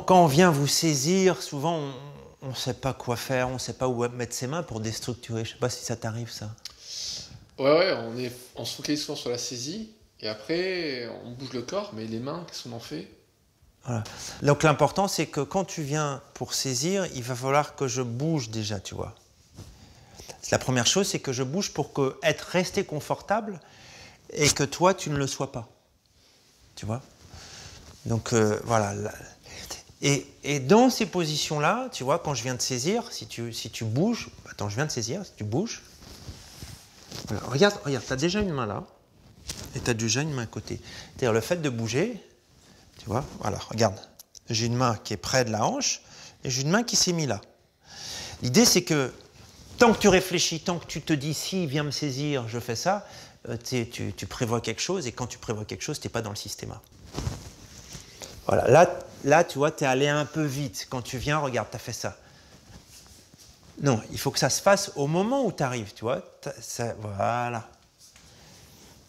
Quand on vient vous saisir, souvent on ne sait pas quoi faire, on ne sait pas où mettre ses mains pour déstructurer. Je ne sais pas si ça t'arrive ça. Ouais, on se focalise souvent sur la saisie, et après, on bouge le corps, mais les mains, qu'est-ce qu'on en fait? Voilà. Donc l'important, c'est que quand tu viens pour saisir, il va falloir que je bouge déjà, tu vois. La première chose, c'est que je bouge pour être resté confortable et que toi, tu ne le sois pas. Tu vois? Donc voilà. Et dans ces positions-là, tu vois, quand je viens de saisir, si tu bouges, attends, je viens de saisir, si tu bouges, voilà, regarde, tu as déjà une main là, et tu as déjà une main à côté. C'est-à-dire le fait de bouger, tu vois, voilà, regarde, j'ai une main qui est près de la hanche, et j'ai une main qui s'est mise là. L'idée, c'est que tant que tu réfléchis, tant que tu te dis, si, viens me saisir, je fais ça, tu prévois quelque chose, et quand tu prévois quelque chose, tu n'es pas dans le système. Voilà, là, tu vois, tu es allé un peu vite. Quand tu viens, regarde, tu as fait ça. Non, il faut que ça se fasse au moment où tu arrives, tu vois. Voilà.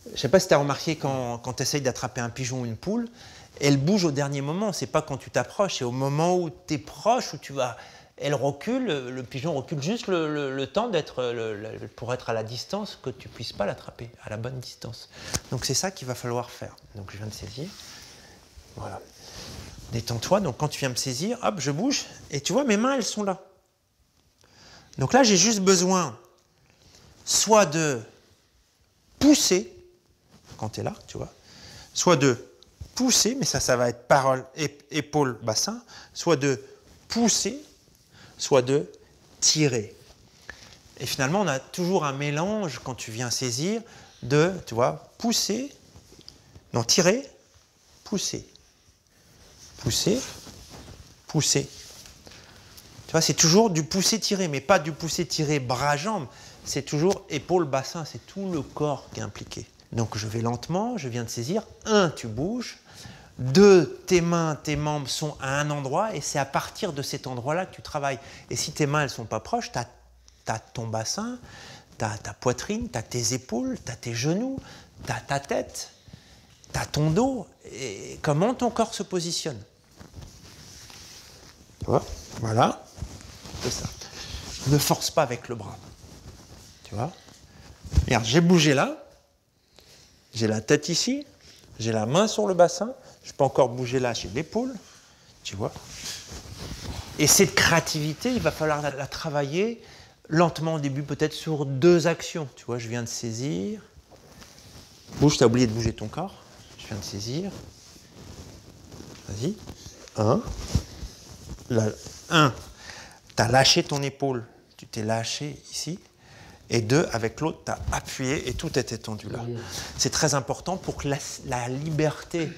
Je ne sais pas si tu as remarqué quand tu essayes d'attraper un pigeon ou une poule, elle bouge au dernier moment. Ce n'est pas quand tu t'approches, c'est au moment où tu es proche, où tu vas... Elle recule, le pigeon recule juste le temps pour être à la distance, que tu ne puisses pas l'attraper, à la bonne distance. Donc c'est ça qu'il va falloir faire. Donc je viens de saisir. Voilà. Détends-toi, donc quand tu viens me saisir, hop, je bouge, et tu vois, mes mains, elles sont là. Donc là, j'ai juste besoin soit de pousser, quand tu es là, tu vois, soit de pousser, mais ça va être parole, épaule, bassin, soit de pousser, soit de tirer. Et finalement, on a toujours un mélange, quand tu viens saisir, de, tu vois, pousser, non, tirer, pousser. Pousser, pousser. Tu vois, c'est toujours du pousser-tirer, mais pas du pousser-tirer bras-jambes. C'est toujours épaule-bassin, c'est tout le corps qui est impliqué. Donc je vais lentement, je viens de saisir. 1, tu bouges. 2, tes mains, tes membres sont à un endroit et c'est à partir de cet endroit-là que tu travailles. Et si tes mains, elles ne sont pas proches, tu as ton bassin, tu as ta poitrine, tu as tes épaules, tu as tes genoux, tu as ta tête, tu as ton dos. Et comment ton corps se positionne. Tu vois? Voilà, c'est ça. Ne force pas avec le bras. Tu vois? Regarde, j'ai bougé là, j'ai la tête ici, j'ai la main sur le bassin, je peux encore bouger là, j'ai l'épaule, tu vois? Et cette créativité, il va falloir la travailler lentement au début, peut-être sur 2 actions. Tu vois, je viens de saisir. Bouge, tu as oublié de bouger ton corps. Je viens de saisir. Vas-y. 1. 1, tu as lâché ton épaule, tu t'es lâché ici. Et 2, avec l'autre, tu as appuyé et tout est étendu là. C'est très important pour que la liberté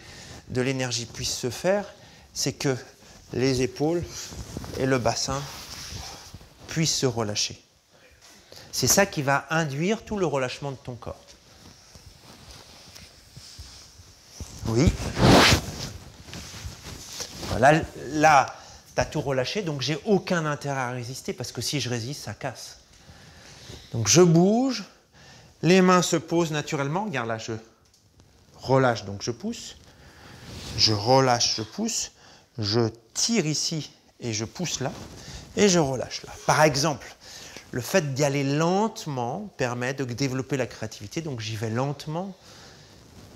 de l'énergie puisse se faire, c'est que les épaules et le bassin puissent se relâcher. C'est ça qui va induire tout le relâchement de ton corps. Oui. Voilà, là tu as tout relâché, donc j'ai aucun intérêt à résister, parce que si je résiste, ça casse. Donc je bouge, les mains se posent naturellement. Regarde là, je relâche, donc je pousse. Je relâche, je pousse. Je tire ici et je pousse là. Et je relâche là. Par exemple, le fait d'y aller lentement permet de développer la créativité. Donc j'y vais lentement.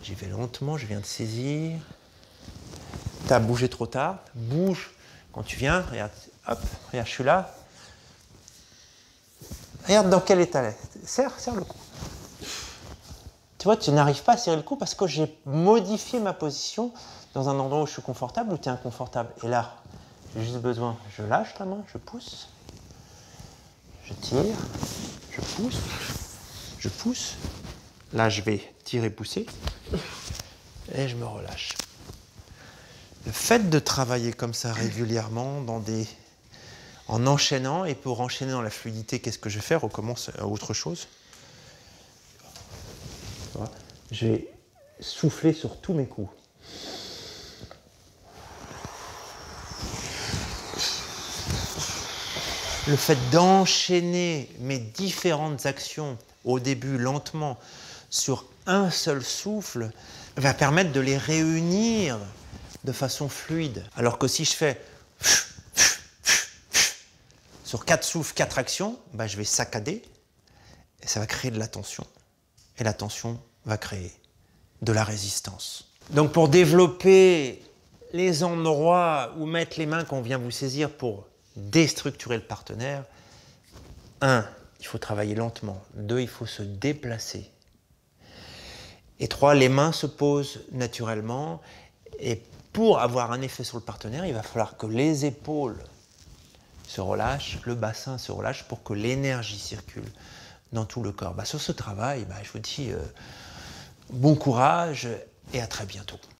J'y vais lentement, je viens de saisir. Tu as bougé trop tard. Bouge. Quand tu viens, regarde, hop, regarde, je suis là. Regarde dans quel état elle est. Serre le cou. Tu vois, tu n'arrives pas à serrer le cou parce que j'ai modifié ma position dans un endroit où je suis confortable ou tu es inconfortable. Et là, j'ai juste besoin, je lâche la main, je pousse, je tire, je pousse, je pousse. Là, je vais tirer, pousser et je me relâche. Le fait de travailler comme ça régulièrement en enchaînant, et pour enchaîner dans la fluidité, qu'est-ce que je vais faire? On recommence à autre chose. Je vais souffler sur tous mes coups. Le fait d'enchaîner mes différentes actions au début lentement sur un seul souffle va permettre de les réunir de façon fluide. Alors que si je fais sur 4 souffles, 4 actions, bah, je vais saccader et ça va créer de la tension. Et la tension va créer de la résistance. Donc pour développer les endroits où mettre les mains qu'on vient vous saisir pour déstructurer le partenaire, 1, il faut travailler lentement. 2, il faut se déplacer. Et 3, les mains se posent naturellement. Et pour avoir un effet sur le partenaire, il va falloir que les épaules se relâchent, le bassin se relâche pour que l'énergie circule dans tout le corps. Sur ce travail, je vous dis bon courage et à très bientôt.